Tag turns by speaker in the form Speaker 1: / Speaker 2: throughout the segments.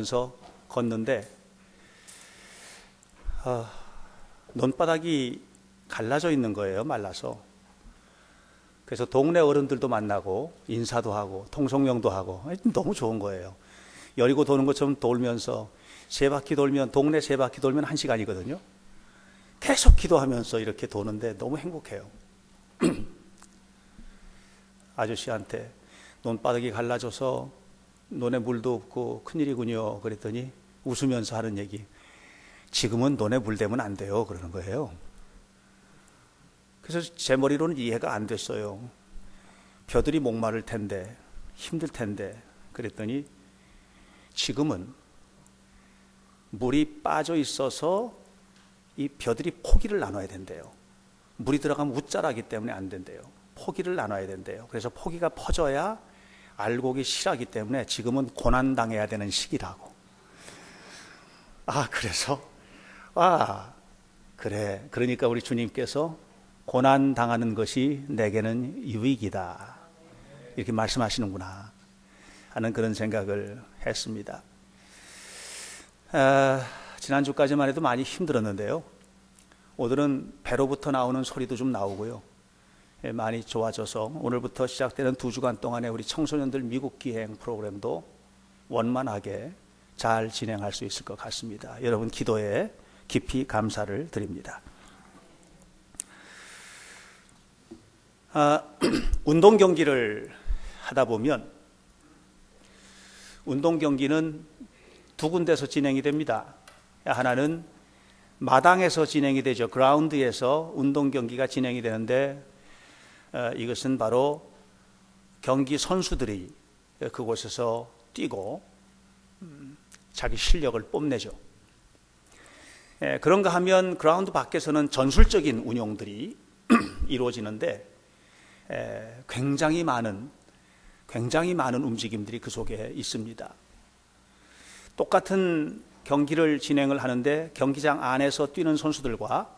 Speaker 1: 보면서 걷는데 논바닥이 갈라져 있는 거예요. 말라서. 그래서 동네 어른들도 만나고 인사도 하고 통성명도 하고 너무 좋은 거예요. 여리고 도는 것처럼 돌면서 동네 세 바퀴 돌면 1시간이거든요. 계속 기도하면서 이렇게 도는데 너무 행복해요. 아저씨한테 논바닥이 갈라져서 논에 물도 없고 큰일이군요. 그랬더니 웃으면서 하는 얘기, 지금은 논에 물 대면 안 돼요. 그러는 거예요. 그래서 제 머리로는 이해가 안 됐어요. 벼들이 목마를 텐데, 힘들 텐데. 그랬더니 지금은 물이 빠져 있어서 이 벼들이 포기를 나눠야 된대요. 물이 들어가면 웃자라기 때문에 안 된대요. 포기를 나눠야 된대요. 그래서 포기가 퍼져야 알곡이 실하기 때문에 지금은 고난당해야 되는 시기라고. 그래서 그래. 그러니까 우리 주님께서 고난당하는 것이 내게는 유익이다, 이렇게 말씀하시는구나 하는 그런 생각을 했습니다. 지난주까지만 해도 많이 힘들었는데요, 오늘은 배로부터 나오는 소리도 좀 나오고요, 많이 좋아져서 오늘부터 시작되는 2주간 동안에 우리 청소년들 미국 기행 프로그램도 원만하게 잘 진행할 수 있을 것 같습니다. 여러분 기도에 깊이 감사를 드립니다. 운동 경기를 하다 보면 운동 경기는 2군데서 진행이 됩니다. 하나는 마당에서 진행이 되죠. 그라운드에서 운동 경기가 진행이 되는데 이것은 바로 경기 선수들이 그곳에서 뛰고 자기 실력을 뽐내죠. 그런가 하면 그라운드 밖에서는 전술적인 운용들이 이루어지는데 굉장히 많은 움직임들이 그 속에 있습니다. 똑같은 경기를 진행을 하는데 경기장 안에서 뛰는 선수들과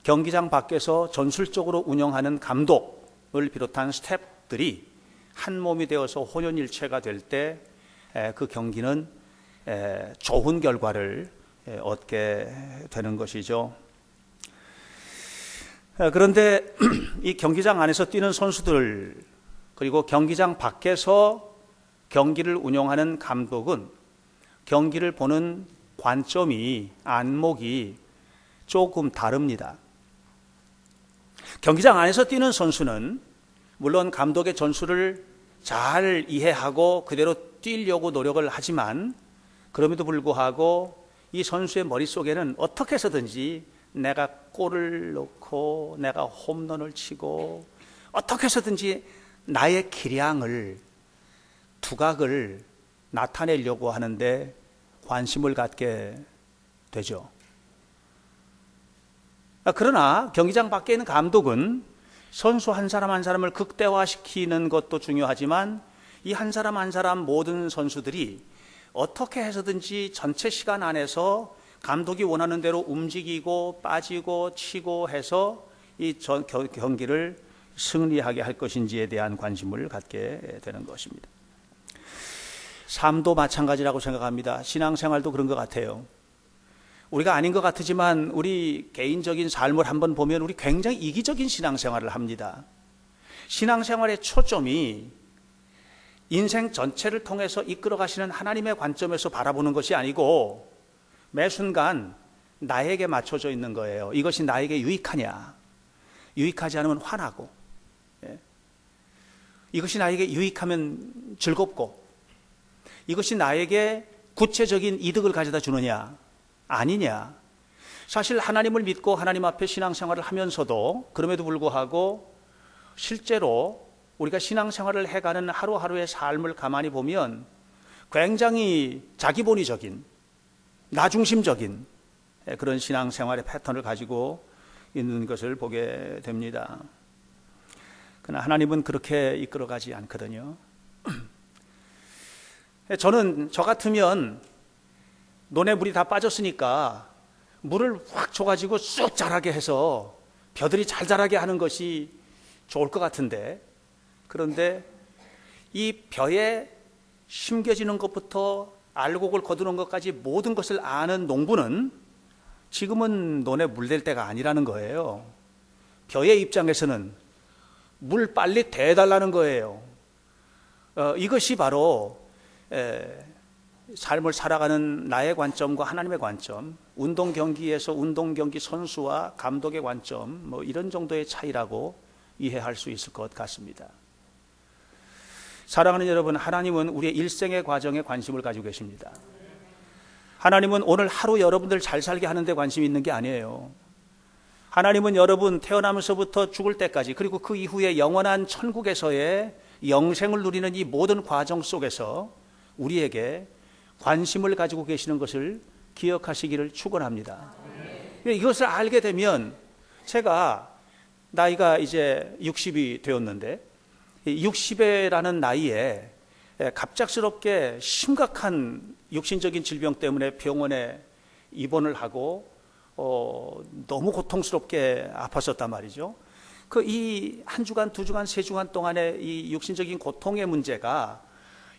Speaker 1: 경기장 밖에서 전술적으로 운영하는 감독을 비롯한 스태프들이 한 몸이 되어서 혼연일체가 될 때 그 경기는 좋은 결과를 얻게 되는 것이죠. 그런데 이 경기장 안에서 뛰는 선수들, 그리고 경기장 밖에서 경기를 운영하는 감독은 경기를 보는 관점이, 안목이 조금 다릅니다. 경기장 안에서 뛰는 선수는 물론 감독의 전술을 잘 이해하고 그대로 뛰려고 노력을 하지만 그럼에도 불구하고 이 선수의 머릿속에는 어떻게 해서든지 내가 골을 넣고 내가 홈런을 치고 어떻게 해서든지 나의 기량을, 두각을 나타내려고 하는데 관심을 갖게 되죠. 그러나 경기장 밖에 있는 감독은 선수 한 사람 한 사람을 극대화시키는 것도 중요하지만 이 한 사람 한 사람 모든 선수들이 어떻게 해서든지 전체 시간 안에서 감독이 원하는 대로 움직이고 빠지고 치고 해서 이 경기를 승리하게 할 것인지에 대한 관심을 갖게 되는 것입니다. 삶도 마찬가지라고 생각합니다. 신앙생활도 그런 것 같아요. 우리가 아닌 것 같지만 우리 개인적인 삶을 한번 보면 우리 굉장히 이기적인 신앙생활을 합니다. 신앙생활의 초점이 인생 전체를 통해서 이끌어 가시는 하나님의 관점에서 바라보는 것이 아니고 매 순간 나에게 맞춰져 있는 거예요. 이것이 나에게 유익하냐, 유익하지 않으면 화나고, 이것이 나에게 유익하면 즐겁고, 이것이 나에게 구체적인 이득을 가져다 주느냐 아니냐. 사실 하나님을 믿고 하나님 앞에 신앙생활을 하면서도 그럼에도 불구하고 실제로 우리가 신앙생활을 해가는 하루하루의 삶을 가만히 보면 굉장히 자기본위적인, 나중심적인 그런 신앙생활의 패턴을 가지고 있는 것을 보게 됩니다. 그러나 하나님은 그렇게 이끌어가지 않거든요. 저 같으면 논에 물이 다 빠졌으니까 물을 확 줘가지고 쑥 자라게 해서 벼들이 잘 자라게 하는 것이 좋을 것 같은데, 그런데 이 벼에 심겨지는 것부터 알곡을 거두는 것까지 모든 것을 아는 농부는 지금은 논에 물댈 때가 아니라는 거예요. 벼의 입장에서는 물 빨리 대달라는 거예요. 이것이 바로 삶을 살아가는 나의 관점과 하나님의 관점, 운동 경기에서 운동 경기 선수와 감독의 관점, 뭐 이런 정도의 차이라고 이해할 수 있을 것 같습니다. 사랑하는 여러분, 하나님은 우리의 일생의 과정에 관심을 가지고 계십니다. 하나님은 오늘 하루 여러분들 잘 살게 하는 데 관심이 있는 게 아니에요. 하나님은 여러분 태어나면서부터 죽을 때까지, 그리고 그 이후에 영원한 천국에서의 영생을 누리는 이 모든 과정 속에서 우리에게 관심을 가지고 계시는 것을 기억하시기를 축원합니다. 이것을 알게 되면, 제가 나이가 이제 60이 되었는데 60이라는 나이에 갑작스럽게 심각한 육신적인 질병 때문에 병원에 입원을 하고 너무 고통스럽게 아팠었단 말이죠. 이 한 주간, 두 주간, 세 주간 동안의 이 육신적인 고통의 문제가,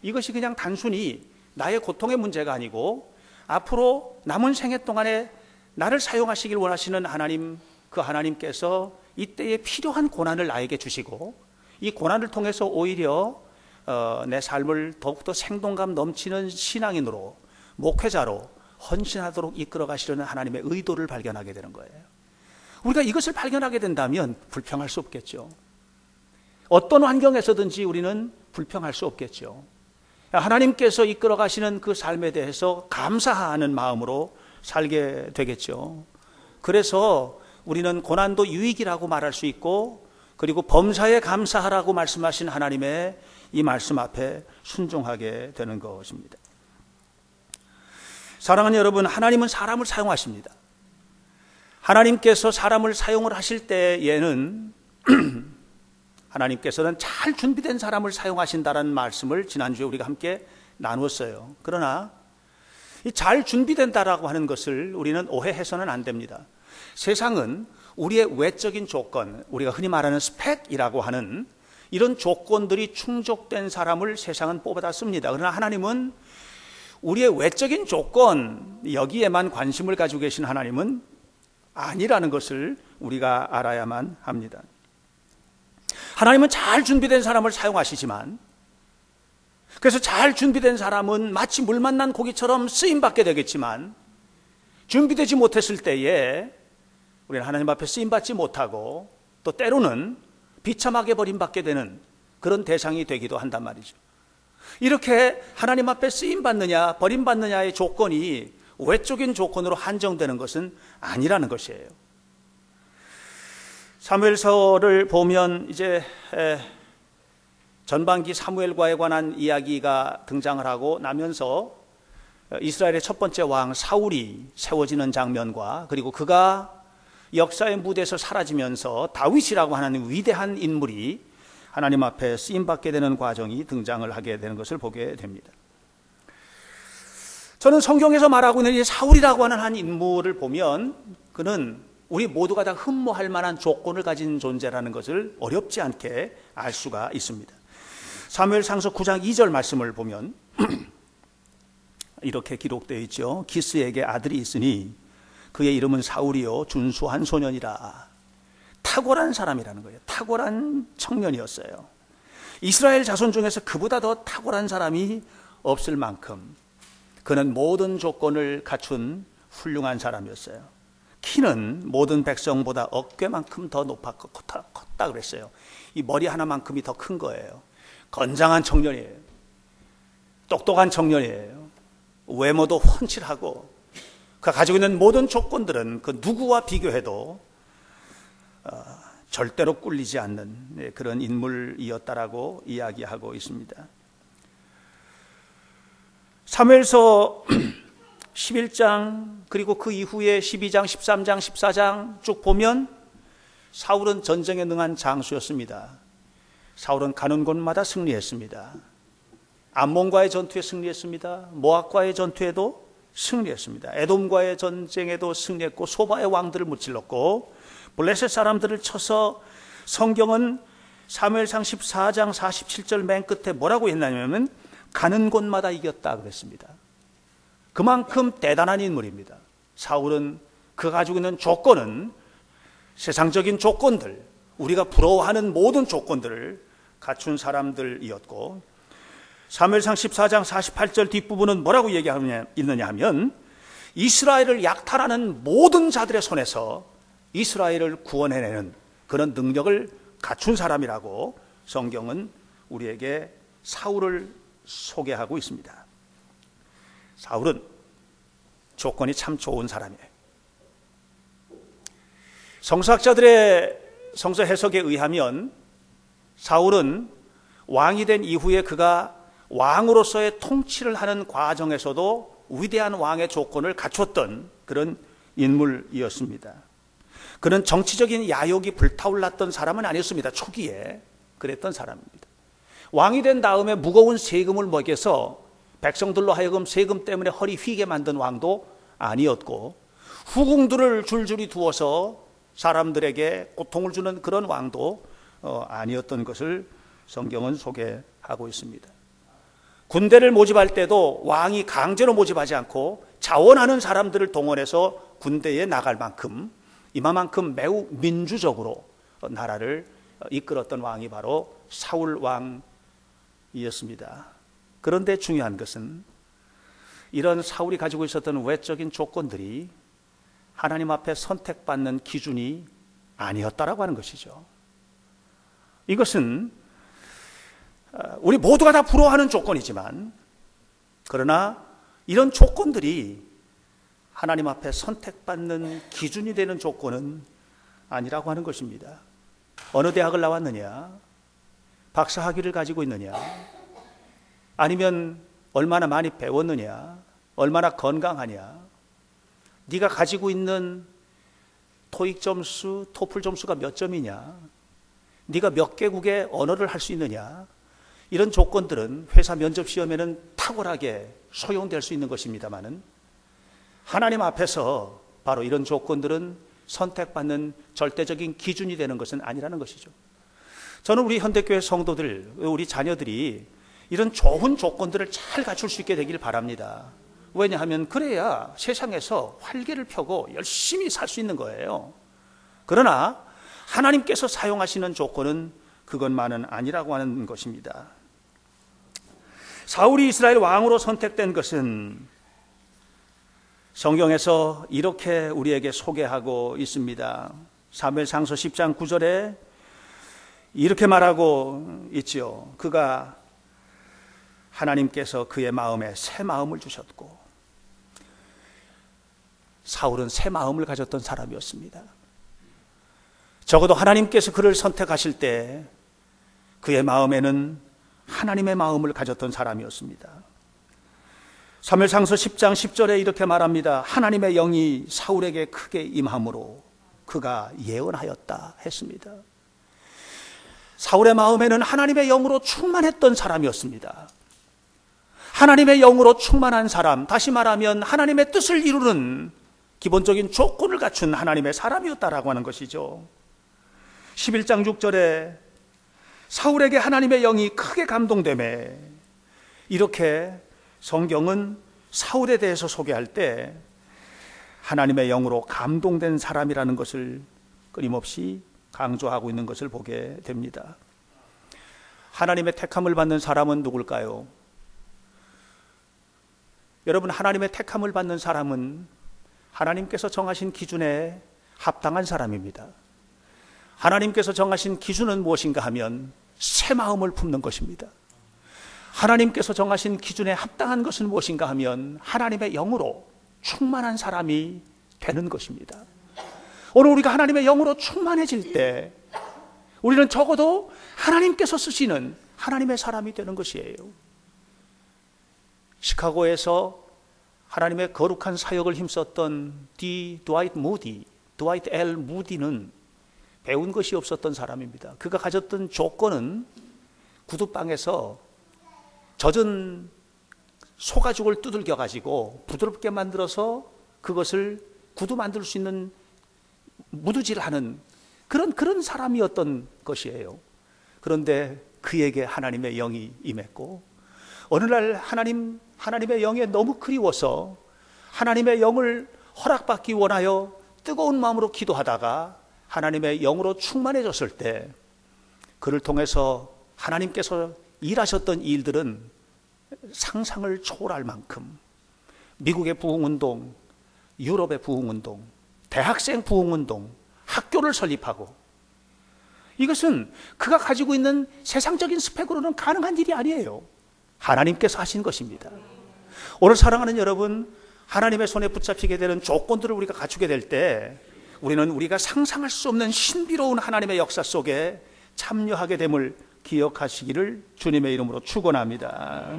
Speaker 1: 이것이 그냥 단순히 나의 고통의 문제가 아니고 앞으로 남은 생애 동안에 나를 사용하시길 원하시는 하나님, 그 하나님께서 이때에 필요한 고난을 나에게 주시고, 이 고난을 통해서 오히려 내 삶을 더욱더 생동감 넘치는 신앙인으로, 목회자로 헌신하도록 이끌어 가시려는 하나님의 의도를 발견하게 되는 거예요. 우리가 이것을 발견하게 된다면 불평할 수 없겠죠. 어떤 환경에서든지 우리는 불평할 수 없겠죠. 하나님께서 이끌어 가시는 그 삶에 대해서 감사하는 마음으로 살게 되겠죠. 그래서 우리는 고난도 유익이라고 말할 수 있고, 그리고 범사에 감사하라고 말씀하신 하나님의 이 말씀 앞에 순종하게 되는 것입니다. 사랑하는 여러분, 하나님은 사람을 사용하십니다. 하나님께서 사람을 사용을 하실 때에는 하나님께서는 잘 준비된 사람을 사용하신다는 말씀을 지난주에 우리가 함께 나누었어요. 그러나 이 잘 준비된다라고 하는 것을 우리는 오해해서는 안 됩니다. 세상은 우리의 외적인 조건, 우리가 흔히 말하는 스펙이라고 하는 이런 조건들이 충족된 사람을 세상은 뽑아다 씁니다. 그러나 하나님은 우리의 외적인 조건, 여기에만 관심을 가지고 계신 하나님은 아니라는 것을 우리가 알아야만 합니다. 하나님은 잘 준비된 사람을 사용하시지만, 그래서 잘 준비된 사람은 마치 물 만난 고기처럼 쓰임받게 되겠지만, 준비되지 못했을 때에 우리는 하나님 앞에 쓰임받지 못하고 또 때로는 비참하게 버림받게 되는 그런 대상이 되기도 한단 말이죠. 이렇게 하나님 앞에 쓰임받느냐 버림받느냐의 조건이 외적인 조건으로 한정되는 것은 아니라는 것이에요. 사무엘서를 보면 이제 전반기 사무엘과에 관한 이야기가 등장을 하고 나면서 이스라엘의 첫 번째 왕 사울이 세워지는 장면과, 그리고 그가 역사의 무대에서 사라지면서 다윗이라고 하는 위대한 인물이 하나님 앞에 쓰임받게 되는 과정이 등장을 하게 되는 것을 보게 됩니다. 저는 성경에서 말하고 있는 이 사울이라고 하는 한 인물을 보면 그는 우리 모두가 다 흠모할 만한 조건을 가진 존재라는 것을 어렵지 않게 알 수가 있습니다. 사무엘상서 9장 2절 말씀을 보면 이렇게 기록되어 있죠. 기스에게 아들이 있으니 그의 이름은 사울이요 준수한 소년이라. 탁월한 사람이라는 거예요. 탁월한 청년이었어요. 이스라엘 자손 중에서 그보다 더 탁월한 사람이 없을 만큼 그는 모든 조건을 갖춘 훌륭한 사람이었어요. 키는 모든 백성보다 어깨만큼 더 높았고 컸다 그랬어요. 이 머리 하나만큼이 더 큰 거예요. 건장한 청년이에요. 똑똑한 청년이에요. 외모도 훤칠하고 그가 가지고 있는 모든 조건들은 그 누구와 비교해도 절대로 꿀리지 않는 그런 인물이었다라고 이야기하고 있습니다. 사무엘서 11장 그리고 그 이후에 12장, 13장, 14장 쭉 보면 사울은 전쟁에 능한 장수였습니다. 사울은 가는 곳마다 승리했습니다. 암몬과의 전투에 승리했습니다. 모압과의 전투에도 승리했습니다. 에돔과의 전쟁에도 승리했고 소바의 왕들을 무찔렀고 블레셋 사람들을 쳐서 성경은 사무엘상 14장 47절 맨 끝에 뭐라고 했냐면 가는 곳마다 이겼다 그랬습니다. 그만큼 대단한 인물입니다. 사울은 그가 가지고 있는 조건은 세상적인 조건들, 우리가 부러워하는 모든 조건들을 갖춘 사람들이었고, 사무엘상 14장 48절 뒷부분은 뭐라고 얘기하느냐 하면, 이스라엘을 약탈하는 모든 자들의 손에서 이스라엘을 구원해내는 그런 능력을 갖춘 사람이라고 성경은 우리에게 사울을 소개하고 있습니다. 사울은 조건이 참 좋은 사람이에요. 성서학자들의 성서 해석에 의하면 사울은 왕이 된 이후에 그가 왕으로서의 통치를 하는 과정에서도 위대한 왕의 조건을 갖췄던 그런 인물이었습니다. 그는 정치적인 야욕이 불타올랐던 사람은 아니었습니다. 초기에 그랬던 사람입니다. 왕이 된 다음에 무거운 세금을 먹여서 백성들로 하여금 세금 때문에 허리 휘게 만든 왕도 아니었고, 후궁들을 줄줄이 두어서 사람들에게 고통을 주는 그런 왕도 아니었던 것을 성경은 소개하고 있습니다. 군대를 모집할 때도 왕이 강제로 모집하지 않고 자원하는 사람들을 동원해서 군대에 나갈 만큼, 이만큼 매우 민주적으로 나라를 이끌었던 왕이 바로 사울 왕이었습니다. 그런데 중요한 것은 이런 사울이 가지고 있었던 외적인 조건들이 하나님 앞에 선택받는 기준이 아니었다라고 하는 것이죠. 이것은 우리 모두가 다 부러워하는 조건이지만, 그러나 이런 조건들이 하나님 앞에 선택받는 기준이 되는 조건은 아니라고 하는 것입니다. 어느 대학을 나왔느냐, 박사학위를 가지고 있느냐, 아니면 얼마나 많이 배웠느냐, 얼마나 건강하냐, 네가 가지고 있는 토익 점수, 토플 점수가 몇 점이냐, 네가 몇 개국의 언어를 할 수 있느냐, 이런 조건들은 회사 면접 시험에는 탁월하게 소용될 수 있는 것입니다만은 하나님 앞에서 바로 이런 조건들은 선택받는 절대적인 기준이 되는 것은 아니라는 것이죠. 저는 우리 현대교회 성도들, 우리 자녀들이 이런 좋은 조건들을 잘 갖출 수 있게 되길 바랍니다. 왜냐하면 그래야 세상에서 활기를 펴고 열심히 살 수 있는 거예요. 그러나 하나님께서 사용하시는 조건은 그것만은 아니라고 하는 것입니다. 사울이 이스라엘 왕으로 선택된 것은 성경에서 이렇게 우리에게 소개하고 있습니다. 사무엘상서 10장 9절에 이렇게 말하고 있지요. 그가 하나님께서 그의 마음에 새 마음을 주셨고, 사울은 새 마음을 가졌던 사람이었습니다. 적어도 하나님께서 그를 선택하실 때 그의 마음에는 하나님의 마음을 가졌던 사람이었습니다. 사무엘상서 10장 10절에 이렇게 말합니다. 하나님의 영이 사울에게 크게 임함으로 그가 예언하였다 했습니다. 사울의 마음에는 하나님의 영으로 충만했던 사람이었습니다. 하나님의 영으로 충만한 사람, 다시 말하면 하나님의 뜻을 이루는 기본적인 조건을 갖춘 하나님의 사람이었다라고 하는 것이죠. 11장 6절에 사울에게 하나님의 영이 크게 감동되매, 이렇게 성경은 사울에 대해서 소개할 때 하나님의 영으로 감동된 사람이라는 것을 끊임없이 강조하고 있는 것을 보게 됩니다. 하나님의 택함을 받는 사람은 누굴까요? 여러분, 하나님의 택함을 받는 사람은 하나님께서 정하신 기준에 합당한 사람입니다. 하나님께서 정하신 기준은 무엇인가 하면 새 마음을 품는 것입니다. 하나님께서 정하신 기준에 합당한 것은 무엇인가 하면 하나님의 영으로 충만한 사람이 되는 것입니다. 오늘 우리가 하나님의 영으로 충만해질 때 우리는 적어도 하나님께서 쓰시는 하나님의 사람이 되는 것이에요. 시카고에서 하나님의 거룩한 사역을 힘썼던 드와이트 L 무디는 배운 것이 없었던 사람입니다. 그가 가졌던 조건은 구두방에서 젖은 소가죽을 두들겨 가지고 부드럽게 만들어서 그것을 구두 만들 수 있는 무드질하는 그런 사람이었던 것이에요. 그런데 그에게 하나님의 영이 임했고, 어느 날 하나님의 영에 너무 그리워서 하나님의 영을 허락받기 원하여 뜨거운 마음으로 기도하다가 하나님의 영으로 충만해졌을 때 그를 통해서 하나님께서 일하셨던 일들은 상상을 초월할 만큼 미국의 부흥운동, 유럽의 부흥운동, 대학생 부흥운동, 학교를 설립하고, 이것은 그가 가지고 있는 세상적인 스펙으로는 가능한 일이 아니에요. 하나님께서 하신 것입니다. 오늘 사랑하는 여러분, 하나님의 손에 붙잡히게 되는 조건들을 우리가 갖추게 될 때 우리는 우리가 상상할 수 없는 신비로운 하나님의 역사 속에 참여하게 됨을 기억하시기를 주님의 이름으로 축원합니다.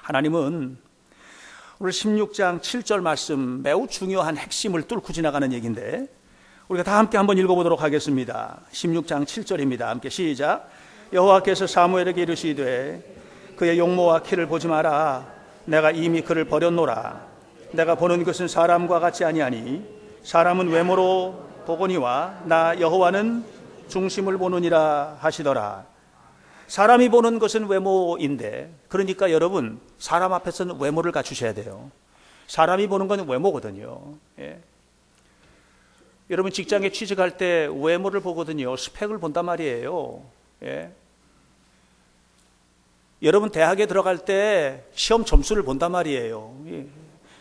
Speaker 1: 하나님은 오늘 16장 7절 말씀, 매우 중요한 핵심을 뚫고 지나가는 얘기인데 우리가 다 함께 한번 읽어보도록 하겠습니다. 16장 7절입니다. 함께 시작. 여호와께서 사무엘에게 이르시되 그의 용모와 키를 보지 마라. 내가 이미 그를 버렸노라. 내가 보는 것은 사람과 같지 아니하니 사람은 외모로 보거니와 나 여호와는 중심을 보느니라 하시더라. 사람이 보는 것은 외모인데, 그러니까 여러분, 사람 앞에서는 외모를 갖추셔야 돼요. 사람이 보는 건 외모거든요. 예. 여러분 직장에 취직할 때 외모를 보거든요. 스펙을 본단 말이에요. 예. 여러분 대학에 들어갈 때 시험 점수를 본단 말이에요. 예.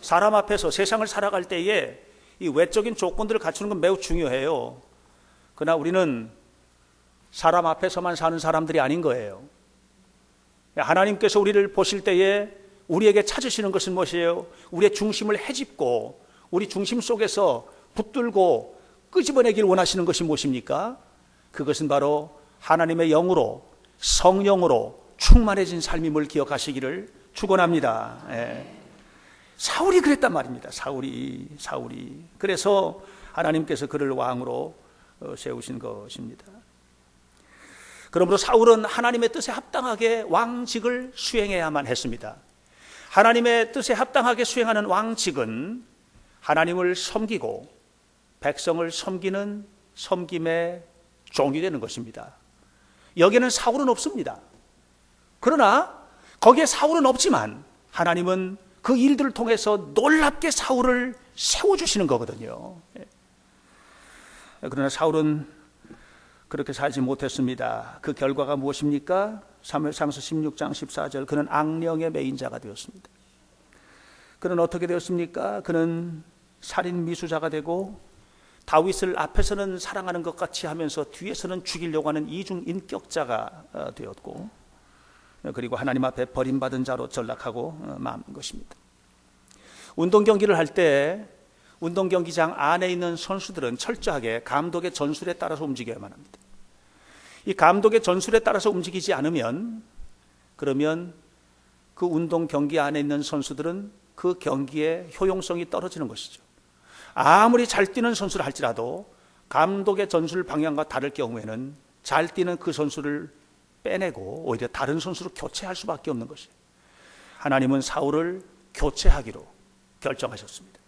Speaker 1: 사람 앞에서 세상을 살아갈 때에 이 외적인 조건들을 갖추는 건 매우 중요해요. 그러나 우리는 사람 앞에서만 사는 사람들이 아닌 거예요. 하나님께서 우리를 보실 때에 우리에게 찾으시는 것은 무엇이에요? 우리의 중심을 헤집고 우리 중심 속에서 붙들고 끄집어내길 원하시는 것이 무엇입니까? 그것은 바로 하나님의 영으로, 성령으로 충만해진 삶임을 기억하시기를 축원합니다. 예. 사울이 그랬단 말입니다. 사울이. 그래서 하나님께서 그를 왕으로 세우신 것입니다. 그러므로 사울은 하나님의 뜻에 합당하게 왕직을 수행해야만 했습니다. 하나님의 뜻에 합당하게 수행하는 왕직은 하나님을 섬기고 백성을 섬기는 섬김의 종이 되는 것입니다. 여기에는 사울은 없습니다. 그러나 거기에 사울은 없지만 하나님은 그 일들을 통해서 놀랍게 사울을 세워주시는 거거든요. 그러나 사울은 그렇게 살지 못했습니다. 그 결과가 무엇입니까? 사무엘상서 16장 14절, 그는 악령에 매인 자가 되었습니다. 그는 어떻게 되었습니까? 그는 살인 미수자가 되고 다윗을 앞에서는 사랑하는 것 같이 하면서 뒤에서는 죽이려고 하는 이중 인격자가 되었고, 그리고 하나님 앞에 버림받은 자로 전락하고 만 것입니다. 운동 경기를 할 때 운동 경기장 안에 있는 선수들은 철저하게 감독의 전술에 따라서 움직여야만 합니다. 이 감독의 전술에 따라서 움직이지 않으면, 그러면 그 운동 경기 안에 있는 선수들은 그 경기의 효용성이 떨어지는 것이죠. 아무리 잘 뛰는 선수를 할지라도 감독의 전술 방향과 다를 경우에는 잘 뛰는 그 선수를 빼내고 오히려 다른 선수로 교체할 수밖에 없는 것이에요. 하나님은 사울을 교체하기로 결정하셨습니다.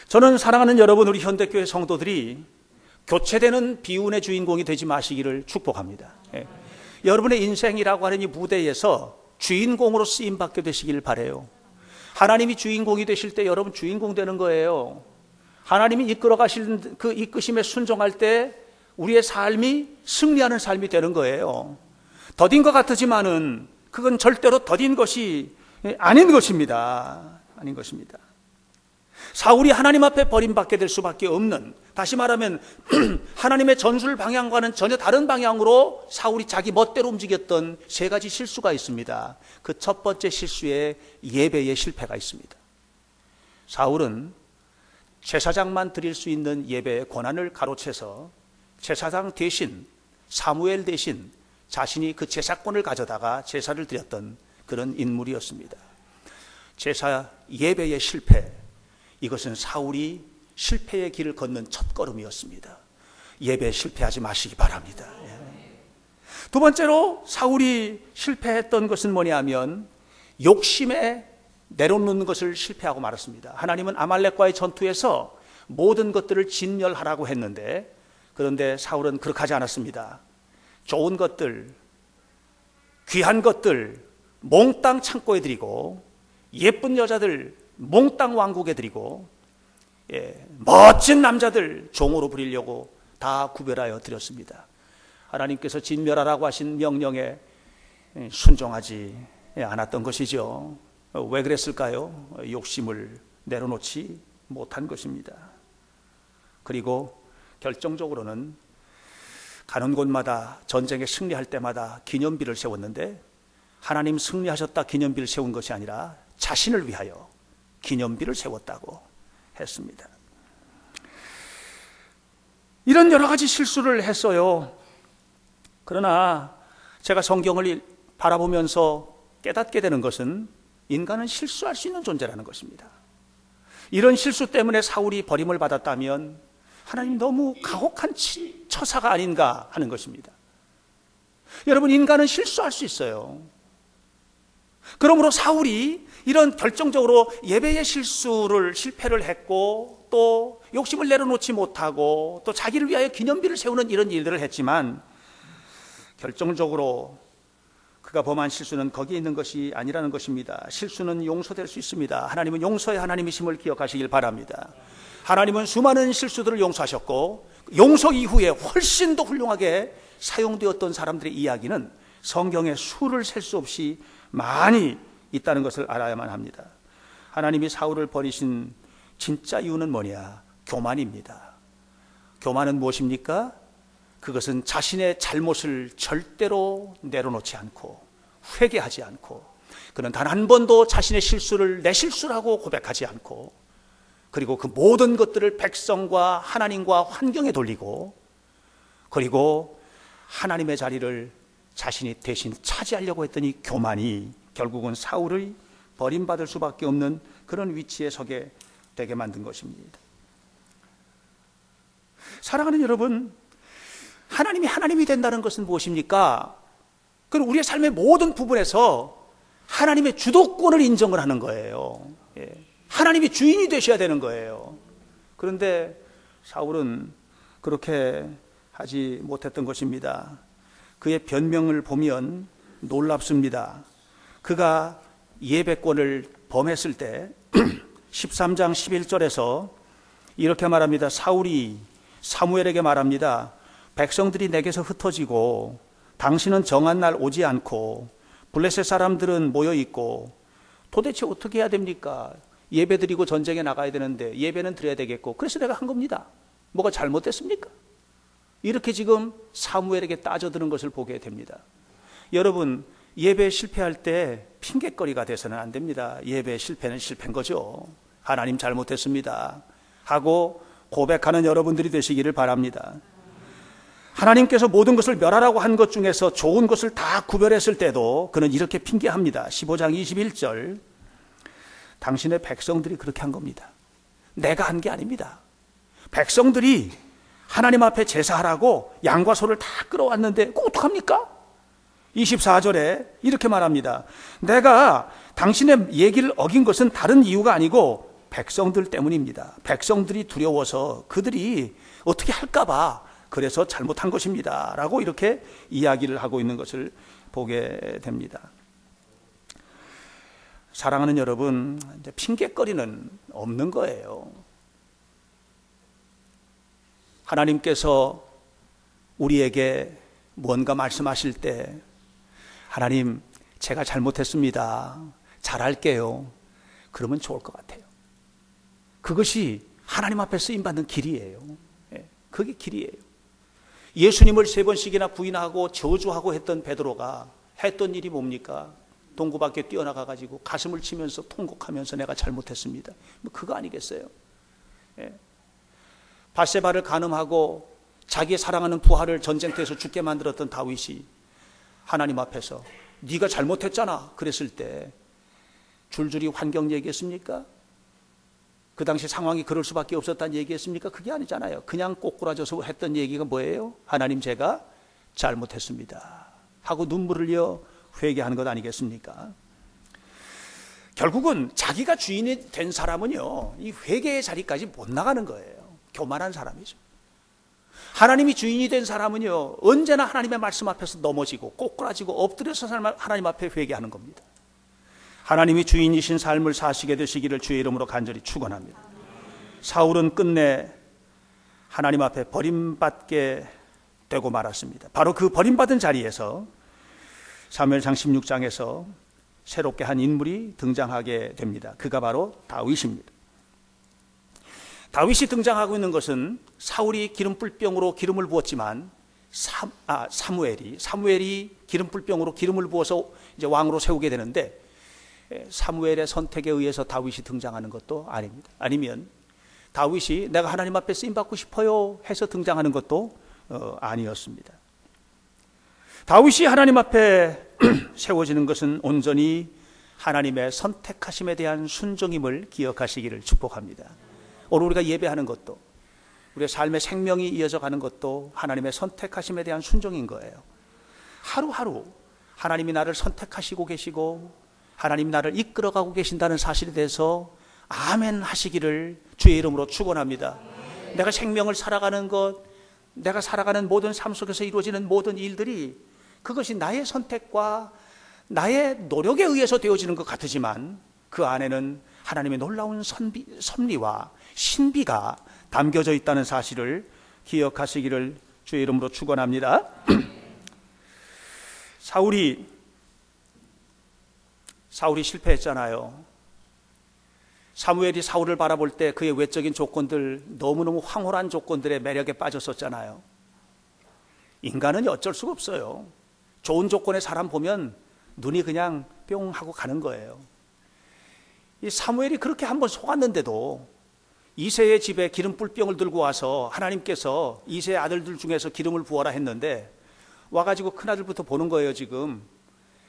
Speaker 1: 저는 사랑하는 여러분, 우리 현대교회 성도들이 교체되는 비운의 주인공이 되지 마시기를 축복합니다. 예. 여러분의 인생이라고 하는 이 무대에서 주인공으로 쓰임받게 되시기를 바라요. 하나님이 주인공이 되실 때 여러분 주인공 되는 거예요. 하나님이 이끌어 가시는 그 이끄심에 순종할 때 우리의 삶이 승리하는 삶이 되는 거예요. 더딘 것 같지만은 그건 절대로 더딘 것이 아닌 것입니다. 아닌 것입니다. 사울이 하나님 앞에 버림받게 될 수밖에 없는, 다시 말하면 하나님의 전술 방향과는 전혀 다른 방향으로 사울이 자기 멋대로 움직였던 세 가지 실수가 있습니다. 그 첫 번째 실수에 예배의 실패가 있습니다. 사울은 제사장만 드릴 수 있는 예배의 권한을 가로채서 제사장 대신, 사무엘 대신 자신이 그 제사권을 가져다가 제사를 드렸던 그런 인물이었습니다. 제사 예배의 실패, 이것은 사울이 실패의 길을 걷는 첫걸음이었습니다. 예배에 실패하지 마시기 바랍니다. 두 번째로 사울이 실패했던 것은 뭐냐면 욕심에 내려놓는 것을 실패하고 말았습니다. 하나님은 아말렉과의 전투에서 모든 것들을 진멸하라고 했는데, 그런데 사울은 그렇게 하지 않았습니다. 좋은 것들, 귀한 것들 몽땅 창고에 드리고 예쁜 여자들 몽땅 왕국에 드리고 멋진 남자들 종으로 부리려고 다 구별하여 드렸습니다. 하나님께서 진멸하라고 하신 명령에 순종하지 않았던 것이죠. 왜 그랬을까요? 욕심을 내려놓지 못한 것입니다. 그리고 결정적으로는 가는 곳마다 전쟁에 승리할 때마다 기념비를 세웠는데, 하나님 승리하셨다 기념비를 세운 것이 아니라 자신을 위하여 기념비를 세웠다고 했습니다. 이런 여러 가지 실수를 했어요. 그러나 제가 성경을 바라보면서 깨닫게 되는 것은 인간은 실수할 수 있는 존재라는 것입니다. 이런 실수 때문에 사울이 버림을 받았다면 하나님 너무 가혹한 처사가 아닌가 하는 것입니다. 여러분, 인간은 실수할 수 있어요. 그러므로 사울이 이런 결정적으로 예배의 실패를 했고, 또 욕심을 내려놓지 못하고, 또 자기를 위하여 기념비를 세우는 이런 일들을 했지만, 결정적으로 그가 범한 실수는 거기에 있는 것이 아니라는 것입니다. 실수는 용서될 수 있습니다. 하나님은 용서의 하나님이심을 기억하시길 바랍니다. 하나님은 수많은 실수들을 용서하셨고, 용서 이후에 훨씬 더 훌륭하게 사용되었던 사람들의 이야기는 성경에 수를 셀 수 없이 많이 있다는 것을 알아야만 합니다. 하나님이 사울을 버리신 진짜 이유는 뭐냐? 교만입니다. 교만은 무엇입니까? 그것은 자신의 잘못을 절대로 내려놓지 않고 회개하지 않고, 그는 단 한 번도 자신의 실수를 내 실수라고 고백하지 않고, 그리고 그 모든 것들을 백성과 하나님과 환경에 돌리고, 그리고 하나님의 자리를 자신이 대신 차지하려고 했더니 교만이 결국은 사울을 버림받을 수밖에 없는 그런 위치에 서게 되게 만든 것입니다. 사랑하는 여러분, 하나님이 된다는 것은 무엇입니까? 그럼 우리의 삶의 모든 부분에서 하나님의 주도권을 인정을 하는 거예요. 하나님이 주인이 되셔야 되는 거예요. 그런데 사울은 그렇게 하지 못했던 것입니다. 그의 변명을 보면 놀랍습니다. 그가 예배권을 범했을 때 13장 11절에서 이렇게 말합니다. 사울이 사무엘에게 말합니다. 백성들이 내게서 흩어지고 당신은 정한 날 오지 않고 블레셋 사람들은 모여 있고 도대체 어떻게 해야 됩니까? 예배 드리고 전쟁에 나가야 되는데 예배는 드려야 되겠고, 그래서 내가 한 겁니다. 뭐가 잘못됐습니까? 이렇게 지금 사무엘에게 따져드는 것을 보게 됩니다. 여러분, 예배에 실패할 때 핑계거리가 돼서는 안 됩니다. 예배의 실패는 실패인 거죠. 하나님 잘못했습니다 하고 고백하는 여러분들이 되시기를 바랍니다. 하나님께서 모든 것을 멸하라고 한 것 중에서 좋은 것을 다 구별했을 때도 그는 이렇게 핑계합니다. 15장 21절, 당신의 백성들이 그렇게 한 겁니다. 내가 한 게 아닙니다. 백성들이 하나님 앞에 제사하라고 양과 소를 다 끌어왔는데 그거 어떡합니까? 24절에 이렇게 말합니다. 내가 당신의 얘기를 어긴 것은 다른 이유가 아니고 백성들 때문입니다. 백성들이 두려워서 그들이 어떻게 할까 봐 그래서 잘못한 것입니다 라고 이렇게 이야기를 하고 있는 것을 보게 됩니다. 사랑하는 여러분, 이제 핑계거리는 없는 거예요. 하나님께서 우리에게 뭔가 말씀하실 때 하나님, 제가 잘못했습니다, 잘할게요, 그러면 좋을 것 같아요. 그것이 하나님 앞에 쓰임받는 길이에요. 그게 길이에요. 예수님을 3번씩이나 부인하고 저주하고 했던 베드로가 했던 일이 뭡니까? 동구 밖에 뛰어나가가지고 가슴을 치면서 통곡하면서 내가 잘못했습니다. 뭐 그거 아니겠어요? 밧세바를 간음하고 자기의 사랑하는 부하를 전쟁터에서 죽게 만들었던 다윗이 하나님 앞에서 네가 잘못했잖아 그랬을 때 줄줄이 환경 얘기했습니까? 그 당시 상황이 그럴 수밖에 없었다는 얘기했습니까? 그게 아니잖아요. 그냥 꼬꾸라져서 했던 얘기가 뭐예요? 하나님, 제가 잘못했습니다 하고 눈물을 흘려 회개하는 것 아니겠습니까? 결국은 자기가 주인이 된 사람은요, 이 회개의 자리까지 못 나가는 거예요. 교만한 사람이죠. 하나님이 주인이 된 사람은요, 언제나 하나님의 말씀 앞에서 넘어지고 꼬꾸라지고 엎드려서 하나님 앞에 회개하는 겁니다. 하나님이 주인이신 삶을 사시게 되시기를 주의 이름으로 간절히 축원합니다. 사울은 끝내 하나님 앞에 버림받게 되고 말았습니다. 바로 그 버림받은 자리에서 사무엘상 16장에서 새롭게 한 인물이 등장하게 됩니다. 그가 바로 다윗입니다. 다윗이 등장하고 있는 것은 사울이 기름불병으로 기름을 부었지만 사무엘이 기름불병으로 기름을 부어서 이제 왕으로 세우게 되는데, 사무엘의 선택에 의해서 다윗이 등장하는 것도 아닙니다. 아니면 다윗이 내가 하나님 앞에 쓰임받고 싶어요 해서 등장하는 것도 아니었습니다. 다윗이 하나님 앞에 세워지는 것은 온전히 하나님의 선택하심에 대한 순종임을 기억하시기를 축복합니다. 오늘 우리가 예배하는 것도, 우리의 삶의 생명이 이어져 가는 것도 하나님의 선택하심에 대한 순종인 거예요. 하루하루 하나님이 나를 선택하시고 계시고 하나님이 나를 이끌어가고 계신다는 사실에 대해서 아멘 하시기를 주의 이름으로 축원합니다. 내가 생명을 살아가는 것, 내가 살아가는 모든 삶 속에서 이루어지는 모든 일들이 그것이 나의 선택과 나의 노력에 의해서 되어지는 것 같으지만 그 안에는 하나님의 놀라운 섭리와 신비가 담겨져 있다는 사실을 기억하시기를 주의 이름으로 축원합니다. 사울이 실패했잖아요. 사무엘이 사울을 바라볼 때 그의 외적인 조건들, 너무너무 황홀한 조건들의 매력에 빠졌었잖아요. 인간은 어쩔 수가 없어요. 좋은 조건의 사람 보면 눈이 그냥 뿅 하고 가는 거예요. 이 사무엘이 그렇게 한번 속았는데도 이새의 집에 기름불병을 들고 와서 하나님께서 이새의 아들들 중에서 기름을 부어라 했는데 와가지고 큰아들부터 보는 거예요. 지금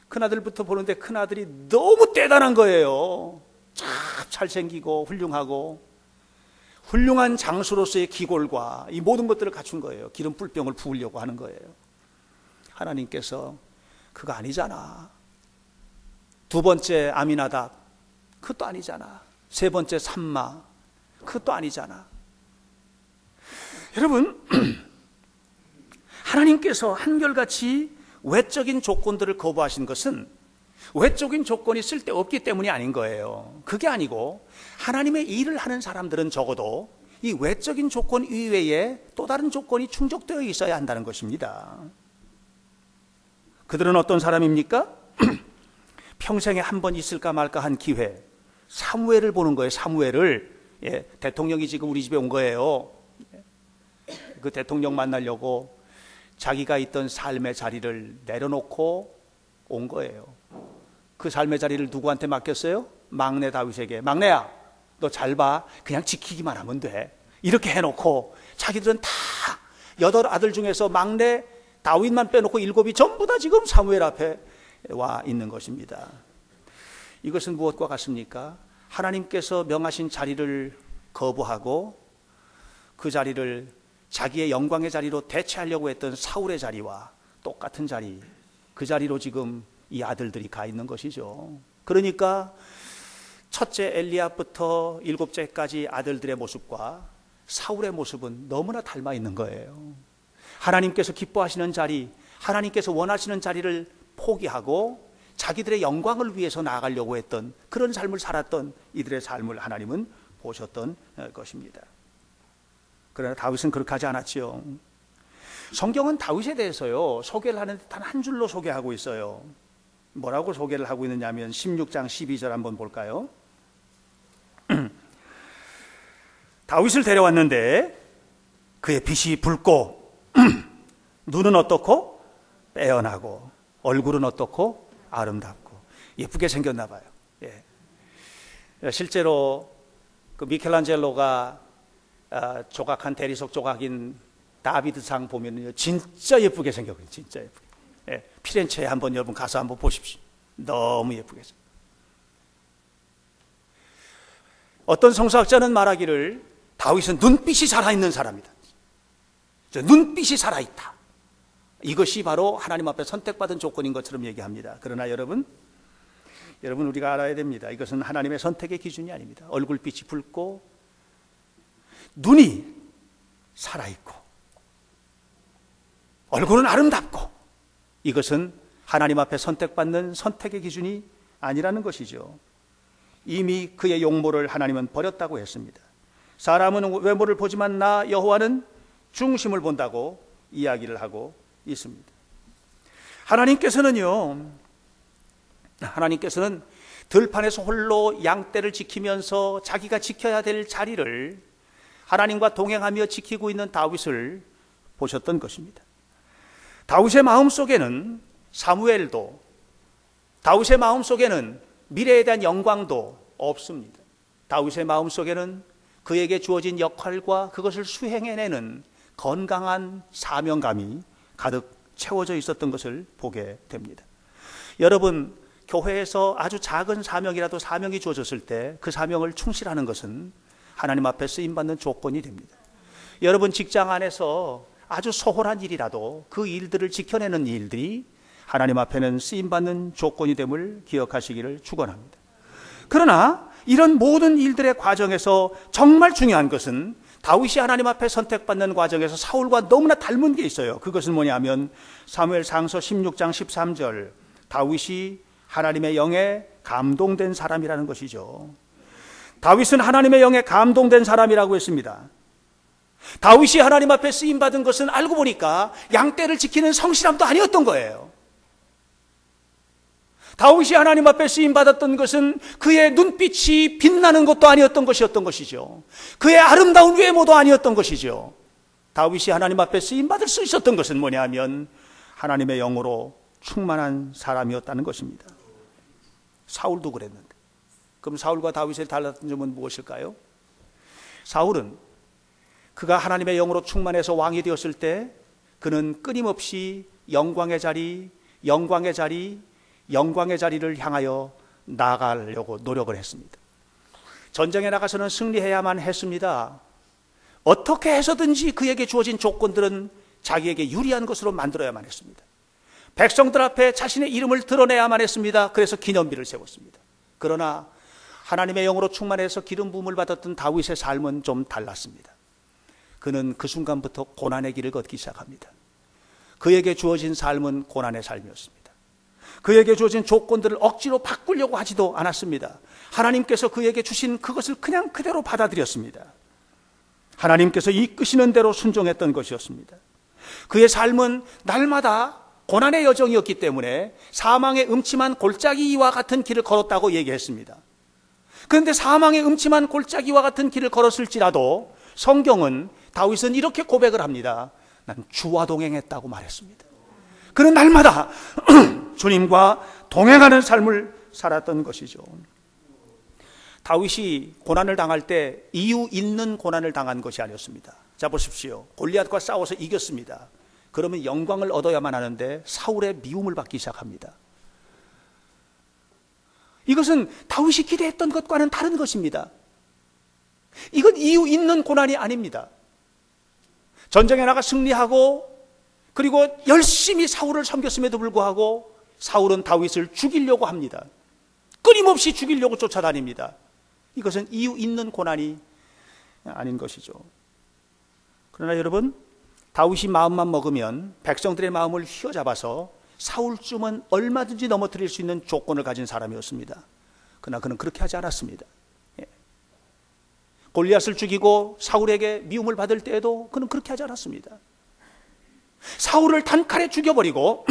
Speaker 1: 큰아들부터 보는데 큰아들이 너무 대단한 거예요. 참 잘생기고 훌륭하고 훌륭한 장수로서의 기골과 이 모든 것들을 갖춘 거예요. 기름불병을 부으려고 하는 거예요. 하나님께서 그거 아니잖아. 두 번째 아미나답, 그것도 아니잖아. 세 번째 삼마, 그것도 아니잖아. 여러분, 하나님께서 한결같이 외적인 조건들을 거부하신 것은 외적인 조건이 쓸데없기 때문이 아닌 거예요. 그게 아니고 하나님의 일을 하는 사람들은 적어도 이 외적인 조건 이외에 또 다른 조건이 충족되어 있어야 한다는 것입니다. 그들은 어떤 사람입니까? 평생에 한 번 있을까 말까 한 기회, 사무엘을 보는 거예요. 사무엘을. 대통령이 지금 우리 집에 온 거예요. 그 대통령 만나려고 자기가 있던 삶의 자리를 내려놓고 온 거예요. 그 삶의 자리를 누구한테 맡겼어요? 막내 다윗에게. 막내야, 너 잘 봐. 그냥 지키기만 하면 돼. 이렇게 해놓고 자기들은 다 8 아들 중에서 막내 다윗만 빼놓고 7이 전부 다 지금 사무엘 앞에 와 있는 것입니다. 이것은 무엇과 같습니까? 하나님께서 명하신 자리를 거부하고 그 자리를 자기의 영광의 자리로 대체하려고 했던 사울의 자리와 똑같은 자리, 그 자리로 지금 이 아들들이 가 있는 것이죠. 그러니까 첫째 엘리압부터 7째까지 아들들의 모습과 사울의 모습은 너무나 닮아 있는 거예요. 하나님께서 기뻐하시는 자리, 하나님께서 원하시는 자리를 포기하고 자기들의 영광을 위해서 나아가려고 했던 그런 삶을 살았던 이들의 삶을 하나님은 보셨던 것입니다. 그러나 다윗은 그렇게 하지 않았죠. 성경은 다윗에 대해서요, 소개를 하는데 단 한 줄로 소개하고 있어요. 뭐라고 소개를 하고 있느냐면 16장 12절 한번 볼까요? 다윗을 데려왔는데 그의 빛이 붉고 눈은 어떻고 빼어나고 얼굴은 어떻고 아름답고 예쁘게 생겼나 봐요. 예. 실제로 그 미켈란젤로가 조각한 대리석 조각인 다비드상 보면요, 진짜 예쁘게 생겼어요. 진짜 예쁘게. 예. 피렌체에 한번 여러분 가서 한번 보십시오. 너무 예쁘게 생겼어요. 어떤 성서학자는 말하기를 다윗은 눈빛이 살아있는 사람이다. 눈빛이 살아있다. 이것이 바로 하나님 앞에 선택받은 조건인 것처럼 얘기합니다. 그러나 여러분 우리가 알아야 됩니다. 이것은 하나님의 선택의 기준이 아닙니다. 얼굴빛이 붉고 눈이 살아있고 얼굴은 아름답고 이것은 하나님 앞에 선택받는 선택의 기준이 아니라는 것이죠. 이미 그의 용모를 하나님은 버렸다고 했습니다. 사람은 외모를 보지만 나 여호와는 중심을 본다고 이야기를 하고 있습니다. 하나님께서는 들판에서 홀로 양떼를 지키면서 자기가 지켜야 될 자리를 하나님과 동행하며 지키고 있는 다윗을 보셨던 것입니다. 다윗의 마음속에는 사무엘도, 다윗의 마음속에는 미래에 대한 영광도 없습니다. 다윗의 마음속에는 그에게 주어진 역할과 그것을 수행해내는 건강한 사명감이 가득 채워져 있었던 것을 보게 됩니다. 여러분, 교회에서 아주 작은 사명이라도 사명이 주어졌을 때 그 사명을 충실하는 것은 하나님 앞에 쓰임받는 조건이 됩니다. 여러분, 직장 안에서 아주 소홀한 일이라도 그 일들을 지켜내는 일들이 하나님 앞에는 쓰임받는 조건이 됨을 기억하시기를 축원합니다. 그러나 이런 모든 일들의 과정에서 정말 중요한 것은 다윗이 하나님 앞에 선택받는 과정에서 사울과 너무나 닮은 게 있어요. 그것은 뭐냐면 사무엘상서 16장 13절, 다윗이 하나님의 영에 감동된 사람이라는 것이죠. 다윗은 하나님의 영에 감동된 사람이라고 했습니다. 다윗이 하나님 앞에 쓰임받은 것은 알고 보니까 양떼를 지키는 성실함도 아니었던 거예요. 다윗이 하나님 앞에 쓰임받았던 것은 그의 눈빛이 빛나는 것도 아니었던 것이죠. 그의 아름다운 외모도 아니었던 것이죠. 다윗이 하나님 앞에 쓰임받을 수 있었던 것은 뭐냐면 하나님의 영으로 충만한 사람이었다는 것입니다. 사울도 그랬는데, 그럼 사울과 다윗의 달랐던 점은 무엇일까요? 사울은 그가 하나님의 영으로 충만해서 왕이 되었을 때 그는 끊임없이 영광의 자리를 향하여 나아가려고 노력을 했습니다. 전쟁에 나가서는 승리해야만 했습니다. 어떻게 해서든지 그에게 주어진 조건들은 자기에게 유리한 것으로 만들어야만 했습니다. 백성들 앞에 자신의 이름을 드러내야만 했습니다. 그래서 기념비를 세웠습니다. 그러나 하나님의 영으로 충만해서 기름 부음을 받았던 다윗의 삶은 좀 달랐습니다. 그는 그 순간부터 고난의 길을 걷기 시작합니다. 그에게 주어진 삶은 고난의 삶이었습니다. 그에게 주어진 조건들을 억지로 바꾸려고 하지도 않았습니다. 하나님께서 그에게 주신 그것을 그냥 그대로 받아들였습니다. 하나님께서 이끄시는 대로 순종했던 것이었습니다. 그의 삶은 날마다 고난의 여정이었기 때문에 사망의 음침한 골짜기와 같은 길을 걸었다고 얘기했습니다. 그런데 사망의 음침한 골짜기와 같은 길을 걸었을지라도 성경은, 다윗은 이렇게 고백을 합니다. 난 주와 동행했다고 말했습니다. 그는 날마다 주님과 동행하는 삶을 살았던 것이죠. 다윗이 고난을 당할 때 이유 있는 고난을 당한 것이 아니었습니다. 자, 보십시오. 골리앗과 싸워서 이겼습니다. 그러면 영광을 얻어야만 하는데 사울의 미움을 받기 시작합니다. 이것은 다윗이 기대했던 것과는 다른 것입니다. 이건 이유 있는 고난이 아닙니다. 전쟁에 나가 승리하고 그리고 열심히 사울을 섬겼음에도 불구하고 사울은 다윗을 죽이려고 합니다. 끊임없이 죽이려고 쫓아다닙니다. 이것은 이유 있는 고난이 아닌 것이죠. 그러나 여러분, 다윗이 마음만 먹으면 백성들의 마음을 휘어잡아서 사울쯤은 얼마든지 넘어뜨릴 수 있는 조건을 가진 사람이었습니다. 그러나 그는 그렇게 하지 않았습니다. 골리앗을 죽이고 사울에게 미움을 받을 때에도 그는 그렇게 하지 않았습니다. 사울을 단칼에 죽여버리고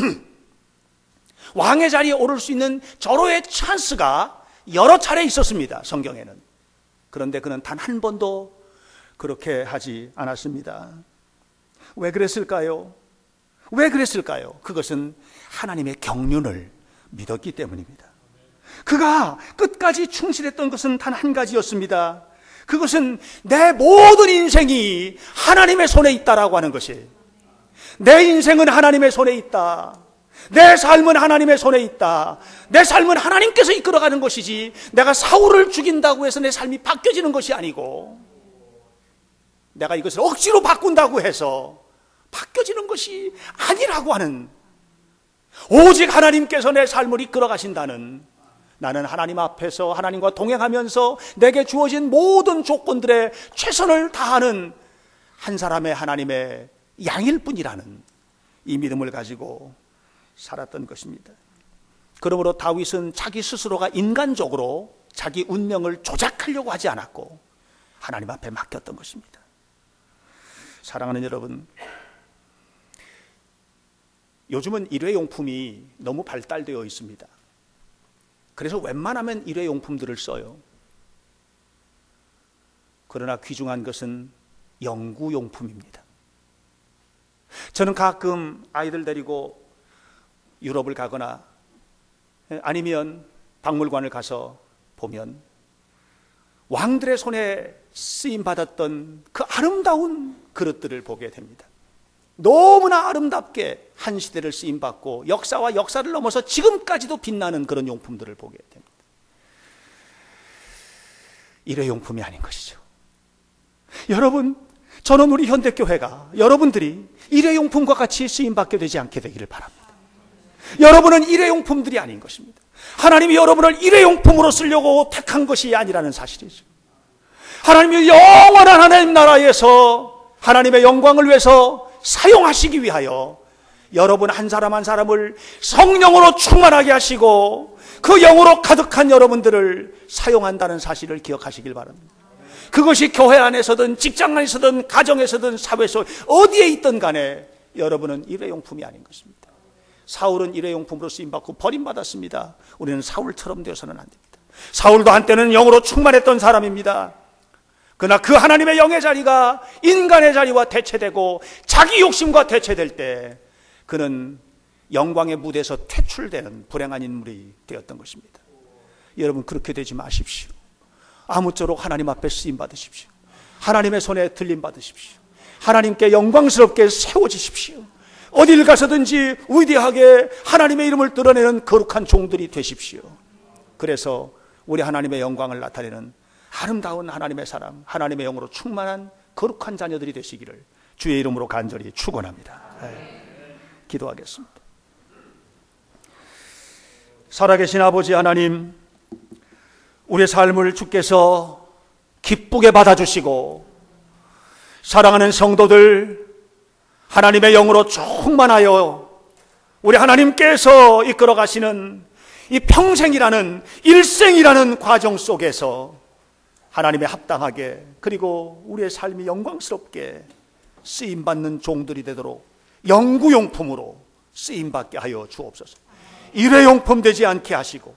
Speaker 1: 왕의 자리에 오를 수 있는 절호의 찬스가 여러 차례 있었습니다. 성경에는. 그런데 그는 단 한 번도 그렇게 하지 않았습니다. 왜 그랬을까요? 그것은 하나님의 경륜을 믿었기 때문입니다. 그가 끝까지 충실했던 것은 단 한 가지였습니다. 그것은 내 모든 인생이 하나님의 손에 있다라고 하는 것이, 내 인생은 하나님의 손에 있다. 내 삶은 하나님의 손에 있다. 내 삶은 하나님께서 이끌어가는 것이지 내가 사울을 죽인다고 해서 내 삶이 바뀌어지는 것이 아니고, 내가 이것을 억지로 바꾼다고 해서 바뀌어지는 것이 아니라고 하는, 오직 하나님께서 내 삶을 이끌어 가신다는, 나는 하나님 앞에서 하나님과 동행하면서 내게 주어진 모든 조건들에 최선을 다하는 한 사람의 하나님의 양일 뿐이라는 이 믿음을 가지고 살았던 것입니다. 그러므로 다윗은 자기 스스로가 인간적으로 자기 운명을 조작하려고 하지 않았고 하나님 앞에 맡겼던 것입니다. 사랑하는 여러분, 요즘은 일회용품이 너무 발달되어 있습니다. 그래서 웬만하면 일회용품들을 써요. 그러나 귀중한 것은 영구용품입니다. 저는 가끔 아이들 데리고 유럽을 가거나 아니면 박물관을 가서 보면 왕들의 손에 쓰임받았던 그 아름다운 그릇들을 보게 됩니다. 너무나 아름답게 한 시대를 쓰임받고 역사와 역사를 넘어서 지금까지도 빛나는 그런 용품들을 보게 됩니다. 일회용품이 아닌 것이죠. 여러분, 저는 우리 현대교회가 여러분들이 일회용품과 같이 쓰임받게 되지 않게 되기를 바랍니다. 여러분은 일회용품들이 아닌 것입니다. 하나님이 여러분을 일회용품으로 쓰려고 택한 것이 아니라는 사실이죠. 하나님이 영원한 하나님 나라에서 하나님의 영광을 위해서 사용하시기 위하여 여러분 한 사람 한 사람을 성령으로 충만하게 하시고 그 영으로 가득한 여러분들을 사용한다는 사실을 기억하시길 바랍니다. 그것이 교회 안에서든 직장 안에서든 가정에서든 사회에서 어디에 있든 간에 여러분은 일회용품이 아닌 것입니다. 사울은 일회용품으로 쓰임받고 버림받았습니다. 우리는 사울처럼 되어서는 안 됩니다. 사울도 한때는 영으로 충만했던 사람입니다. 그러나 그 하나님의 영의 자리가 인간의 자리와 대체되고 자기 욕심과 대체될 때 그는 영광의 무대에서 퇴출되는 불행한 인물이 되었던 것입니다. 여러분, 그렇게 되지 마십시오. 아무쪼록 하나님 앞에 쓰임 받으십시오. 하나님의 손에 들림 받으십시오. 하나님께 영광스럽게 세워지십시오. 어딜 가서든지 위대하게 하나님의 이름을 드러내는 거룩한 종들이 되십시오. 그래서 우리 하나님의 영광을 나타내는 아름다운 하나님의 사람, 하나님의 영으로 충만한 거룩한 자녀들이 되시기를 주의 이름으로 간절히 축원합니다. 기도하겠습니다. 살아계신 아버지 하나님, 우리의 삶을 주께서 기쁘게 받아주시고 사랑하는 성도들 하나님의 영으로 충만하여 우리 하나님께서 이끌어 가시는 이 평생이라는 일생이라는 과정 속에서 하나님에 합당하게 그리고 우리의 삶이 영광스럽게 쓰임받는 종들이 되도록 영구용품으로 쓰임받게 하여 주옵소서. 일회용품 되지 않게 하시고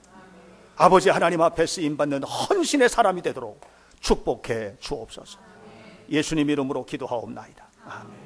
Speaker 1: 아버지 하나님 앞에 쓰임받는 헌신의 사람이 되도록 축복해 주옵소서. 예수님 이름으로 기도하옵나이다. 아멘.